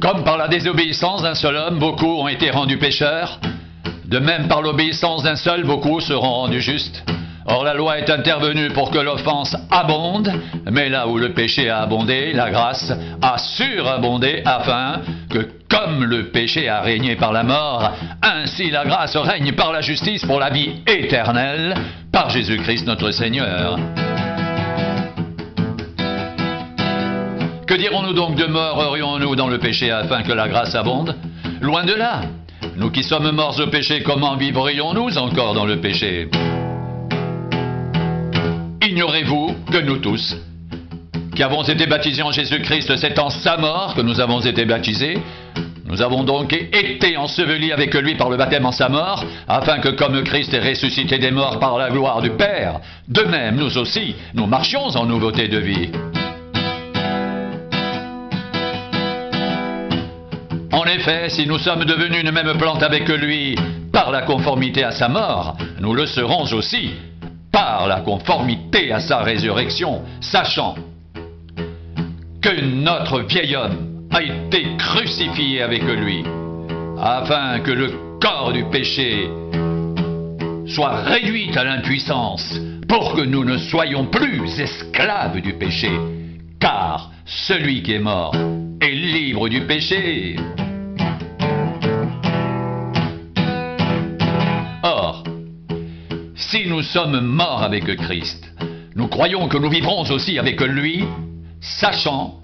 Comme par la désobéissance d'un seul homme, beaucoup ont été rendus pécheurs, de même par l'obéissance d'un seul, beaucoup seront rendus justes. Or la loi est intervenue pour que l'offense abonde, mais là où le péché a abondé, la grâce a surabondé, afin que comme le péché a régné par la mort, ainsi la grâce règne par la justice pour la vie éternelle, par Jésus-Christ notre Seigneur. Que dirons-nous donc? Demeurerions-nous dans le péché afin que la grâce abonde? Loin de là. Nous qui sommes morts au péché, comment vivrions-nous encore dans le péché? Ignorez-vous que nous tous, qui avons été baptisés en Jésus-Christ, c'est en sa mort que nous avons été baptisés. Nous avons donc été ensevelis avec lui par le baptême en sa mort, afin que comme Christ est ressuscité des morts par la gloire du Père, de même nous aussi, nous marchions en nouveauté de vie. En effet, si nous sommes devenus une même plante avec lui par la conformité à sa mort, nous le serons aussi par la conformité à sa résurrection, sachant que notre vieil homme a été crucifié avec lui, afin que le corps du péché soit réduit à l'impuissance, pour que nous ne soyons plus esclaves du péché, car celui qui est mort est libre du péché. Or, si nous sommes morts avec Christ, nous croyons que nous vivrons aussi avec lui, sachant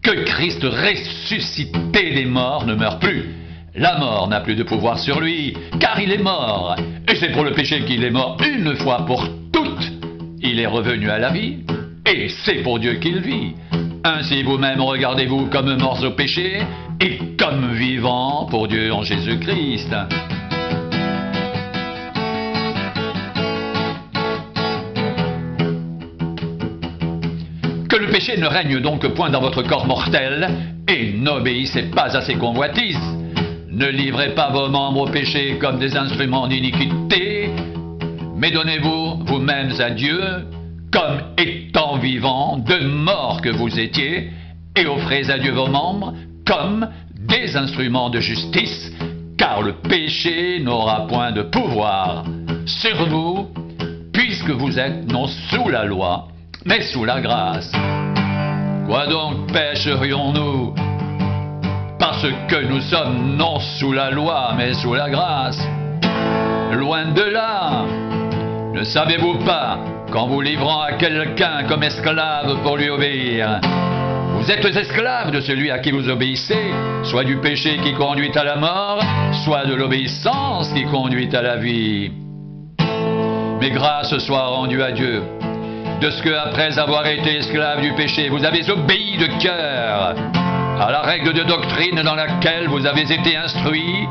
que Christ ressuscité des morts ne meurt plus. La mort n'a plus de pouvoir sur lui, car il est mort. Et c'est pour le péché qu'il est mort une fois pour toutes. Il est revenu à la vie, et c'est pour Dieu qu'il vit. Ainsi vous-même regardez-vous comme morts au péché, et comme vivants pour Dieu en Jésus-Christ. Que le péché ne règne donc point dans votre corps mortel, et n'obéissez pas à ses convoitises. Ne livrez pas vos membres au péché comme des instruments d'iniquité, mais donnez-vous vous-mêmes à Dieu, comme étant vivants, de mort que vous étiez, et offrez à Dieu vos membres comme des instruments de justice, car le péché n'aura point de pouvoir sur vous, puisque vous êtes non sous la loi, mais sous la grâce. Quoi donc pécherions-nous? Parce que nous sommes non sous la loi, mais sous la grâce. Loin de là. Ne savez-vous pas qu'en vous livrant à quelqu'un comme esclave pour lui obéir, vous êtes esclaves de celui à qui vous obéissez, soit du péché qui conduit à la mort, soit de l'obéissance qui conduit à la vie. Mais grâce soit rendue à Dieu, de ce que, après avoir été esclave du péché, vous avez obéi de cœur à la règle de doctrine dans laquelle vous avez été instruits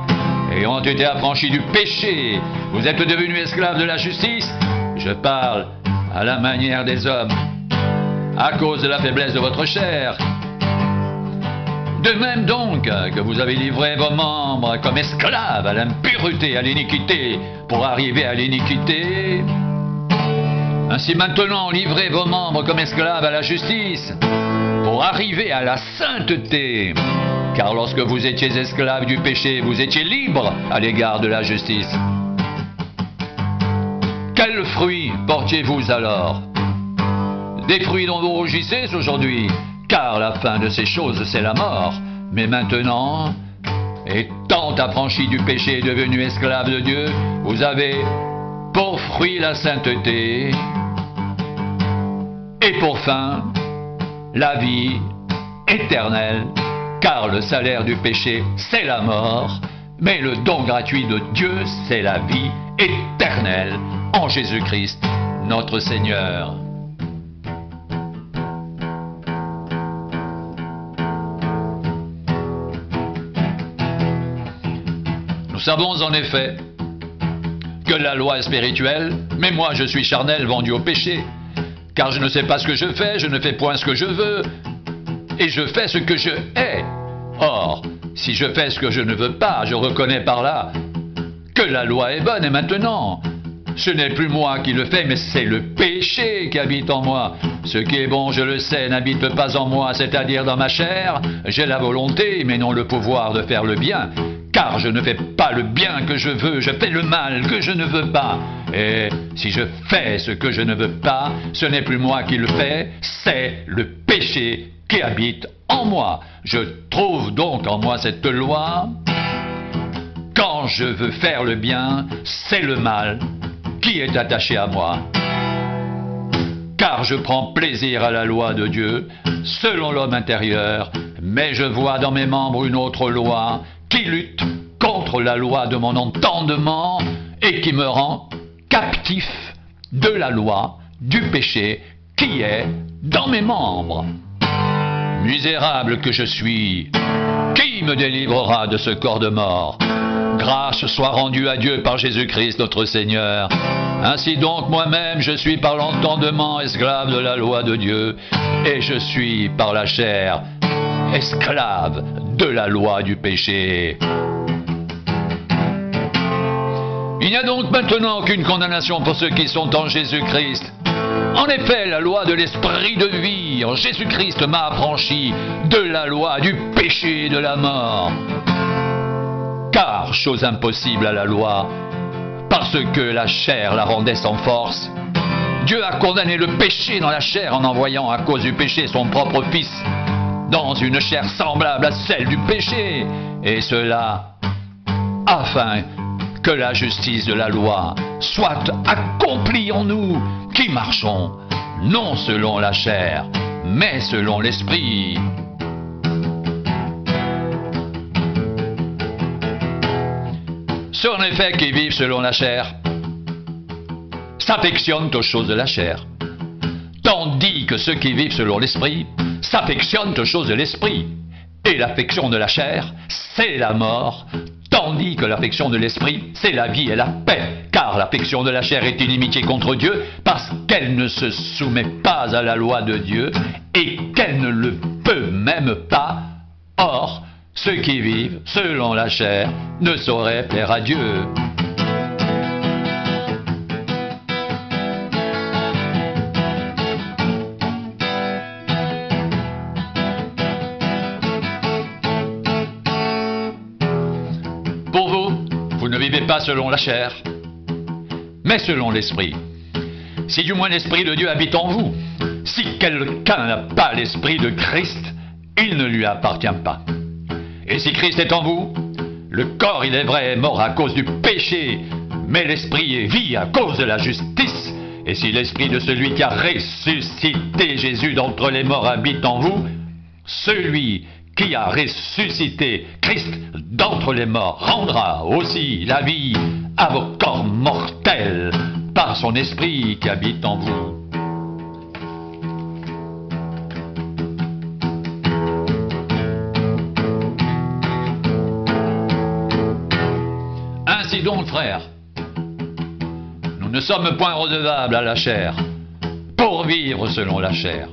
et ont été affranchis du péché. Vous êtes devenus esclaves de la justice. Je parle à la manière des hommes, à cause de la faiblesse de votre chair. De même donc que vous avez livré vos membres comme esclaves à l'impureté, à l'iniquité, pour arriver à l'iniquité, ainsi maintenant livrez vos membres comme esclaves à la justice, pour arriver à la sainteté. Car lorsque vous étiez esclaves du péché, vous étiez libres à l'égard de la justice. Quels fruits portiez-vous alors? Des fruits dont vous rougissez aujourd'hui, car la fin de ces choses, c'est la mort. Mais maintenant, étant affranchis du péché et devenus esclaves de Dieu, vous avez pour fruit la sainteté, et pour fin, la vie éternelle, car le salaire du péché, c'est la mort, mais le don gratuit de Dieu, c'est la vie éternelle en Jésus-Christ, notre Seigneur. Nous savons en effet que la loi est spirituelle, mais moi je suis charnel, vendu au péché. Car je ne sais pas ce que je fais, je ne fais point ce que je veux, et je fais ce que je hais. Or, si je fais ce que je ne veux pas, je reconnais par là que la loi est bonne, et maintenant, ce n'est plus moi qui le fais, mais c'est le péché qui habite en moi. Ce qui est bon, je le sais, n'habite pas en moi, c'est-à-dire dans ma chair. J'ai la volonté, mais non le pouvoir de faire le bien. Car je ne fais pas le bien que je veux, je fais le mal que je ne veux pas. Et si je fais ce que je ne veux pas, ce n'est plus moi qui le fais, c'est le péché qui habite en moi. Je trouve donc en moi cette loi. Quand je veux faire le bien, c'est le mal qui est attaché à moi. Car je prends plaisir à la loi de Dieu, selon l'homme intérieur, mais je vois dans mes membres une autre loi qui lutte contre la loi de mon entendement et qui me rend captif de la loi du péché qui est dans mes membres. Misérable que je suis, qui me délivrera de ce corps de mort? Grâce soit rendue à Dieu par Jésus-Christ notre Seigneur. Ainsi donc moi-même je suis par l'entendement esclave de la loi de Dieu, et je suis par la chair esclave de la loi du péché. Il n'y a donc maintenant aucune condamnation pour ceux qui sont en Jésus-Christ. En effet, la loi de l'esprit de vie en Jésus-Christ m'a affranchi de la loi du péché et de la mort. Car, chose impossible à la loi, parce que la chair la rendait sans force, Dieu a condamné le péché dans la chair en envoyant à cause du péché son propre Fils dans une chair semblable à celle du péché, et cela afin que la justice de la loi soit accomplie en nous qui marchons non selon la chair, mais selon l'esprit. Ceux en effet qui vivent selon la chair s'affectionnent aux choses de la chair, tandis que ceux qui vivent selon l'esprit s'affectionnent aux choses de l'esprit. Et l'affection de la chair, c'est la mort, tandis que l'affection de l'esprit, c'est la vie et la paix. Car l'affection de la chair est inimitié contre Dieu, parce qu'elle ne se soumet pas à la loi de Dieu, et qu'elle ne le peut même pas. Or, ceux qui vivent selon la chair ne sauraient plaire à Dieu. Pour vous, vous ne vivez pas selon la chair, mais selon l'esprit. Si du moins l'esprit de Dieu habite en vous, si quelqu'un n'a pas l'esprit de Christ, il ne lui appartient pas. Et si Christ est en vous, le corps, il est vrai, est mort à cause du péché, mais l'esprit est vie à cause de la justice. Et si l'esprit de celui qui a ressuscité Jésus d'entre les morts habite en vous, celui qui a ressuscité Christ d'entre les morts rendra aussi la vie à vos corps mortels par son esprit qui habite en vous. Ainsi donc, frères, nous ne sommes point redevables à la chair pour vivre selon la chair.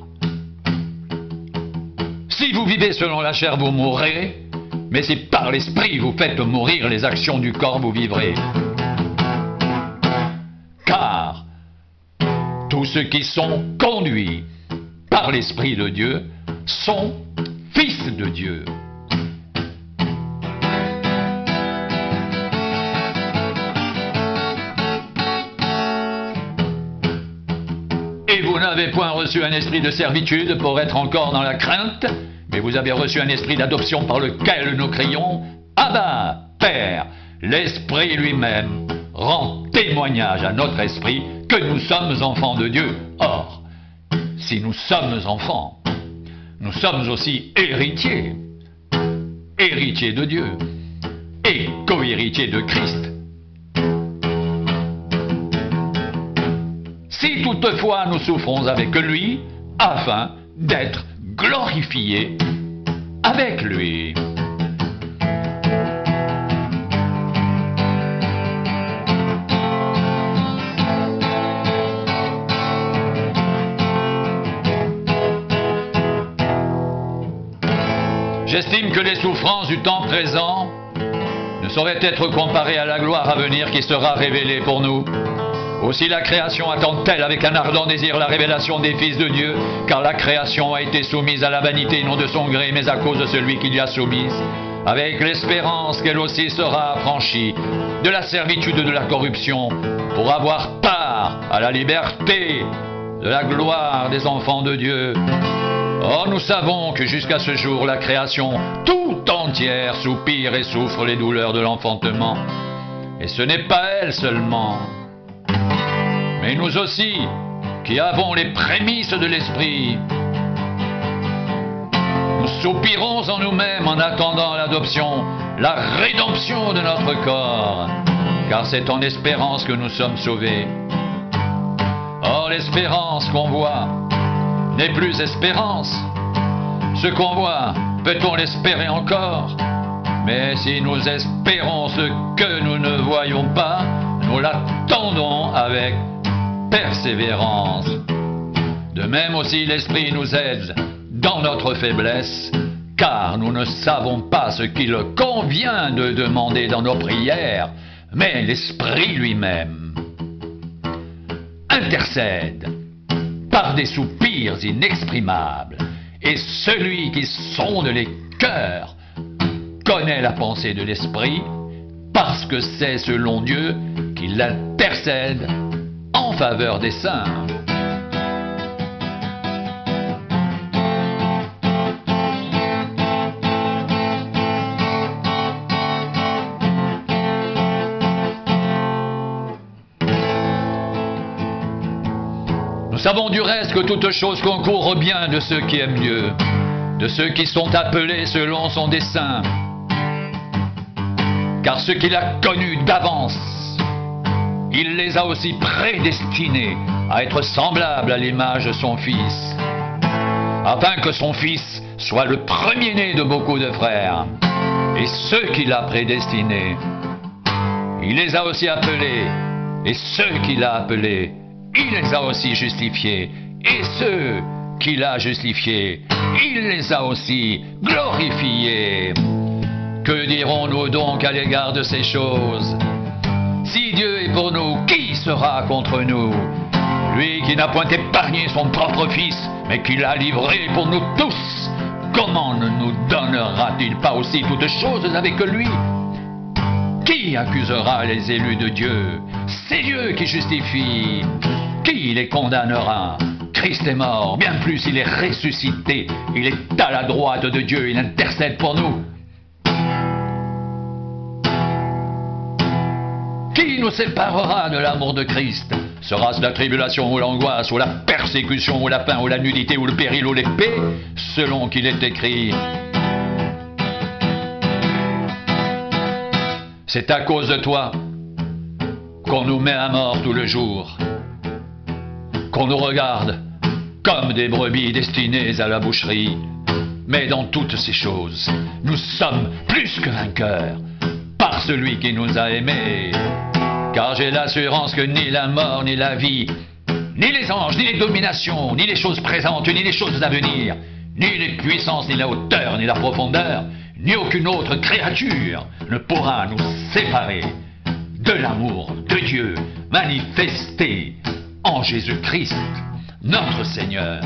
Si vous vivez selon la chair, vous mourrez, mais si par l'esprit vous faites mourir les actions du corps, vous vivrez. Car tous ceux qui sont conduits par l'Esprit de Dieu sont fils de Dieu. Et vous n'avez point reçu un esprit de servitude pour être encore dans la crainte, mais vous avez reçu un esprit d'adoption par lequel nous crions « Abba, Père !» L'Esprit lui-même rend témoignage à notre esprit que nous sommes enfants de Dieu. Or, si nous sommes enfants, nous sommes aussi héritiers, héritiers de Dieu et co-héritiers de Christ. Si toutefois nous souffrons avec lui, afin d'être glorifiés avec lui. J'estime que les souffrances du temps présent ne sauraient être comparées à la gloire à venir qui sera révélée pour nous. Aussi la création attend-elle avec un ardent désir la révélation des fils de Dieu, car la création a été soumise à la vanité, non de son gré, mais à cause de celui qui l'y a soumise, avec l'espérance qu'elle aussi sera affranchie de la servitude de la corruption, pour avoir part à la liberté de la gloire des enfants de Dieu. Or, nous savons que jusqu'à ce jour, la création tout entière soupire et souffre les douleurs de l'enfantement. Et ce n'est pas elle seulement, mais nous aussi, qui avons les prémices de l'Esprit. Nous soupirons en nous-mêmes en attendant l'adoption, la rédemption de notre corps, car c'est en espérance que nous sommes sauvés. Or, l'espérance qu'on voit n'est plus espérance. Ce qu'on voit, peut-on l'espérer encore? Mais si nous espérons ce que nous ne voyons pas, nous l'attendons avec persévérance. De même aussi l'Esprit nous aide dans notre faiblesse, car nous ne savons pas ce qu'il convient de demander dans nos prières, mais l'Esprit lui-même intercède par des soupirs inexprimables, et celui qui sonde les cœurs connaît la pensée de l'Esprit, parce que c'est selon Dieu qu'il intercède en faveur des saints. Nous savons du reste que toute chose concourt au bien de ceux qui aiment Dieu, de ceux qui sont appelés selon son dessein. Car ceux qu'il a connus d'avance, il les a aussi prédestinés à être semblables à l'image de son Fils, afin que son Fils soit le premier-né de beaucoup de frères. Et ceux qu'il a prédestinés, il les a aussi appelés, et ceux qu'il a appelés, il les a aussi justifiés, et ceux qu'il a justifiés, il les a aussi glorifiés. Que dirons-nous donc à l'égard de ces choses? Si Dieu est pour nous, qui sera contre nous? Lui qui n'a point épargné son propre Fils, mais qui l'a livré pour nous tous, comment ne nous donnera-t-il pas aussi toutes choses avec lui? Qui accusera les élus de Dieu? C'est Dieu qui justifie. Qui les condamnera? Christ est mort, bien plus il est ressuscité, il est à la droite de Dieu, il intercède pour nous. Qui nous séparera de l'amour de Christ? Sera-ce la tribulation ou l'angoisse, ou la persécution, ou la faim, ou la nudité, ou le péril, ou l'épée, selon qu'il est écrit? C'est à cause de toi qu'on nous met à mort tout le jour, qu'on nous regarde comme des brebis destinées à la boucherie. Mais dans toutes ces choses, nous sommes plus que vainqueurs par celui qui nous a aimés. Car j'ai l'assurance que ni la mort, ni la vie, ni les anges, ni les dominations, ni les choses présentes, ni les choses à venir, ni les puissances, ni la hauteur, ni la profondeur, ni aucune autre créature ne pourra nous séparer de l'amour de Dieu manifesté en Jésus-Christ, notre Seigneur.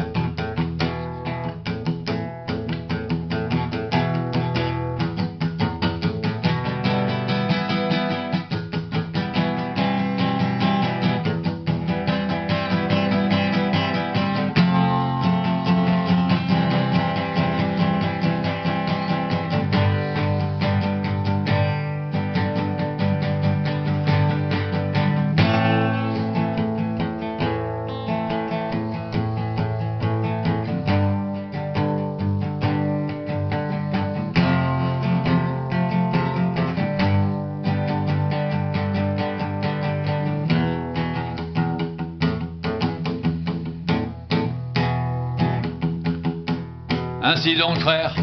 Ainsi donc, frères,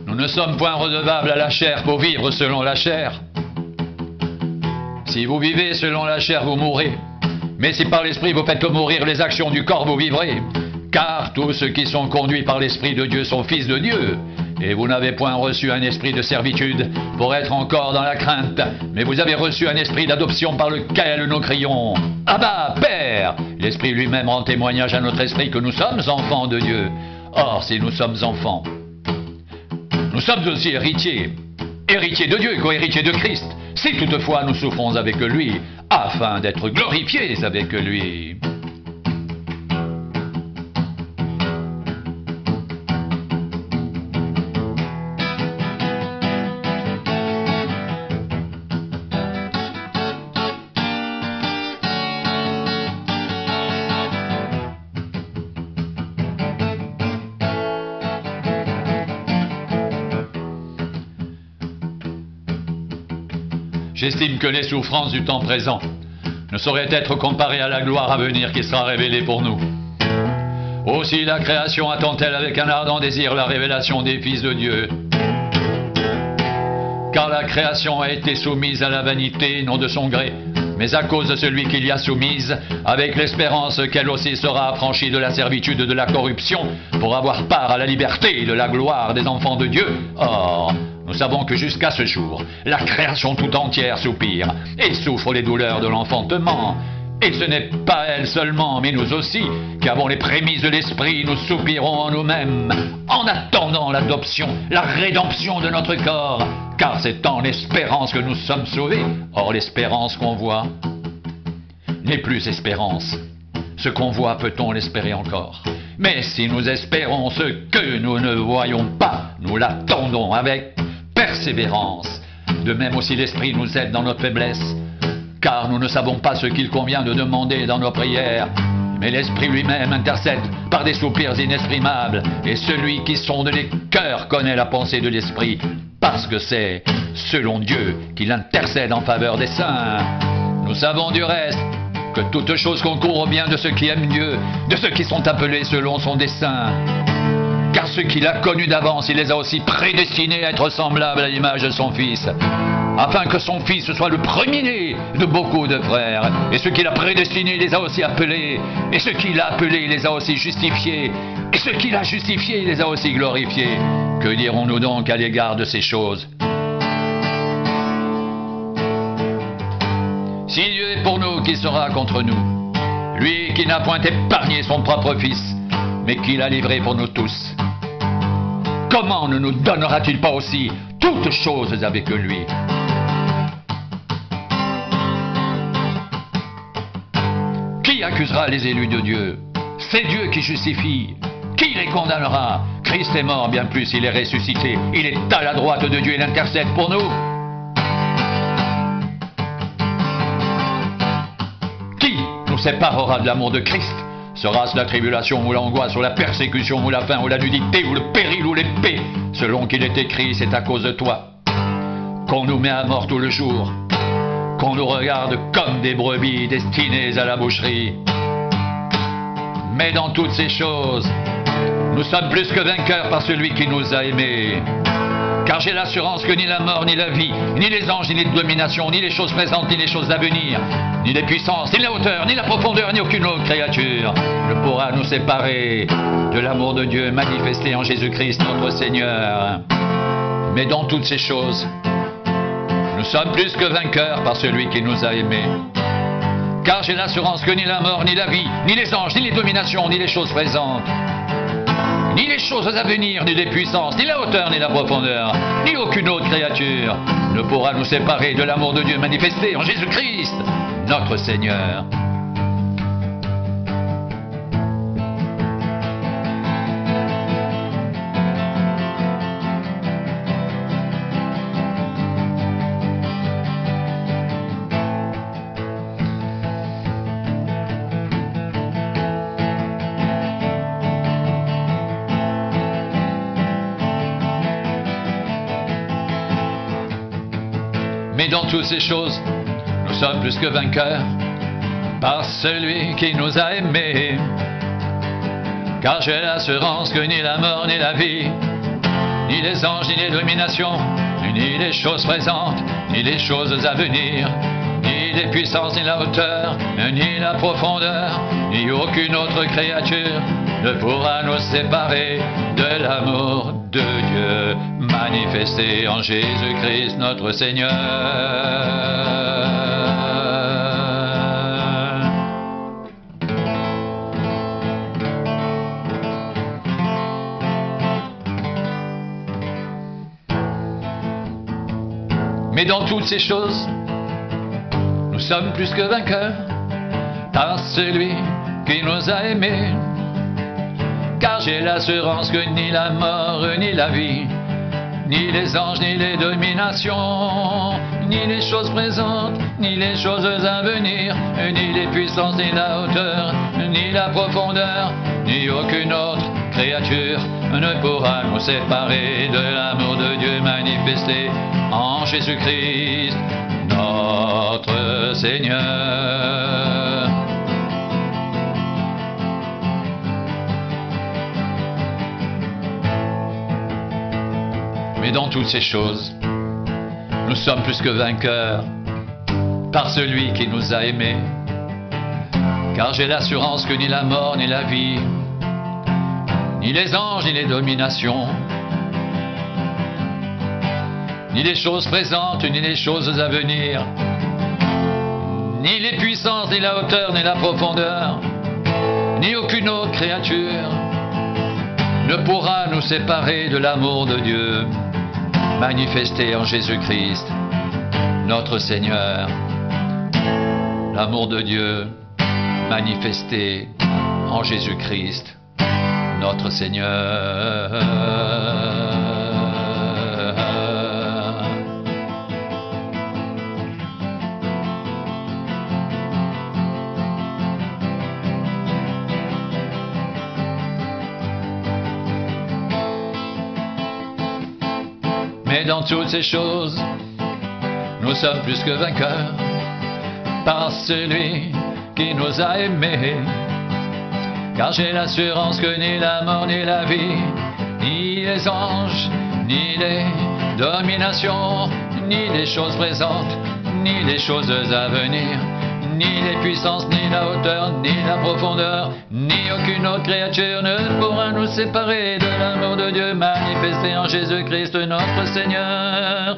nous ne sommes point redevables à la chair pour vivre selon la chair. Si vous vivez selon la chair, vous mourrez. Mais si par l'Esprit vous faites mourir les actions du corps, vous vivrez. Car tous ceux qui sont conduits par l'Esprit de Dieu sont fils de Dieu. Et vous n'avez point reçu un esprit de servitude pour être encore dans la crainte, mais vous avez reçu un esprit d'adoption par lequel nous crions « Abba, Père !» L'Esprit lui-même rend témoignage à notre esprit que nous sommes enfants de Dieu. Or, si nous sommes enfants, nous sommes aussi héritiers, héritiers de Dieu et co-héritiers de Christ, si toutefois nous souffrons avec lui, afin d'être glorifiés avec lui. J'estime que les souffrances du temps présent ne sauraient être comparées à la gloire à venir qui sera révélée pour nous. Aussi la création attend-elle avec un ardent désir la révélation des fils de Dieu. Car la création a été soumise à la vanité, non de son gré, mais à cause de celui qui l'y a soumise, avec l'espérance qu'elle aussi sera affranchie de la servitude de la corruption, pour avoir part à la liberté et de la gloire des enfants de Dieu. Or, nous savons que jusqu'à ce jour, la création tout entière soupire et souffre les douleurs de l'enfantement. Et ce n'est pas elle seulement, mais nous aussi, qui avons les prémices de l'esprit, nous soupirons en nous-mêmes, en attendant l'adoption, la rédemption de notre corps, car c'est en l'espérance que nous sommes sauvés. Or, l'espérance qu'on voit n'est plus espérance. Ce qu'on voit, peut-on l'espérer encore? Mais si nous espérons ce que nous ne voyons pas, nous l'attendons avec persévérance. De même aussi l'Esprit nous aide dans notre faiblesse, car nous ne savons pas ce qu'il convient de demander dans nos prières. Mais l'Esprit lui-même intercède par des soupirs inexprimables, et celui qui sonde les cœurs connaît la pensée de l'Esprit, parce que c'est selon Dieu qu'il intercède en faveur des saints. Nous savons du reste que toute chose concourt au bien de ceux qui aiment Dieu, de ceux qui sont appelés selon son dessein. Car ceux qu'il a connus d'avance, il les a aussi prédestinés à être semblables à l'image de son Fils, afin que son Fils soit le premier-né de beaucoup de frères. Et ceux qu'il a prédestinés, il les a aussi appelés. Et ceux qu'il a appelés, il les a aussi justifiés. Et ceux qu'il a justifiés, il les a aussi glorifiés. Que dirons-nous donc à l'égard de ces choses? Si Dieu est pour nous, qui sera contre nous? Lui qui n'a point épargné son propre Fils, mais qui l'a livré pour nous tous. Comment ne nous donnera-t-il pas aussi toutes choses avec lui? Qui accusera les élus de Dieu? C'est Dieu qui justifie. Qui les condamnera? Christ est mort, bien plus, il est ressuscité. Il est à la droite de Dieu, il intercède pour nous. Qui nous séparera de l'amour de Christ? Sera-ce la tribulation ou l'angoisse ou la persécution ou la faim ou la nudité ou le péril ou l'épée? Selon qu'il est écrit, c'est à cause de toi qu'on nous met à mort tout le jour, qu'on nous regarde comme des brebis destinées à la boucherie. Mais dans toutes ces choses, nous sommes plus que vainqueurs par celui qui nous a aimés. Car j'ai l'assurance que ni la mort, ni la vie, ni les anges, ni les dominations, ni les choses présentes, ni les choses à venir, ni les puissances, ni la hauteur, ni la profondeur, ni aucune autre créature ne pourra nous séparer de l'amour de Dieu manifesté en Jésus-Christ notre Seigneur. Mais dans toutes ces choses, nous sommes plus que vainqueurs par celui qui nous a aimés. Car j'ai l'assurance que ni la mort, ni la vie, ni les anges, ni les dominations, ni les choses présentes, ni les choses à venir, ni les puissances, ni la hauteur, ni la profondeur, ni aucune autre créature ne pourra nous séparer de l'amour de Dieu manifesté en Jésus-Christ, notre Seigneur. Mais dans toutes ces choses, nous sommes plus que vainqueurs par celui qui nous a aimés. Car j'ai l'assurance que ni la mort, ni la vie, ni les anges, ni les dominations, ni les choses présentes, ni les choses à venir, ni les puissances, ni la hauteur, ni la profondeur, ni aucune autre créature ne pourra nous séparer de l'amour de Dieu manifesté en Jésus-Christ notre Seigneur. Mais dans toutes ces choses, nous sommes plus que vainqueurs par celui qui nous a aimés. Car j'ai l'assurance que ni la mort, ni la vie, ni les anges, ni les dominations, ni les choses présentes, ni les choses à venir, ni les puissances, ni la hauteur, ni la profondeur, ni aucune autre créature ne pourra nous séparer de l'amour de Dieu manifesté en Jésus-Christ, notre Seigneur. Mais dans toutes ces choses, nous sommes plus que vainqueurs par celui qui nous a aimés. Car j'ai l'assurance que ni la mort, ni la vie, ni les anges, ni les dominations, ni les choses présentes, ni les choses à venir, ni les puissances, ni la hauteur, ni la profondeur, ni aucune autre créature ne pourra nous séparer de l'amour de Dieu manifesté en Jésus-Christ, notre Seigneur. L'amour de Dieu manifesté en Jésus-Christ, notre Seigneur. Mais dans toutes ces choses, nous sommes plus que vainqueurs par celui qui nous a aimés. Car j'ai l'assurance que ni la mort, ni la vie, ni les anges, ni les dominations, ni les choses présentes, ni les choses à venir, ni les puissances, ni la hauteur, ni la profondeur, ni aucune autre créature ne pourra nous séparer de l'amour de Dieu manifesté en Jésus-Christ notre Seigneur.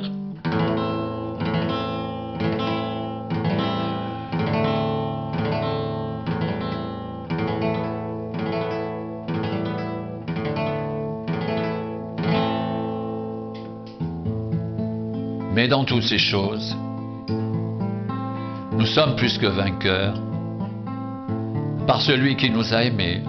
Mais dans toutes ces choses, nous sommes plus que vainqueurs par celui qui nous a aimés.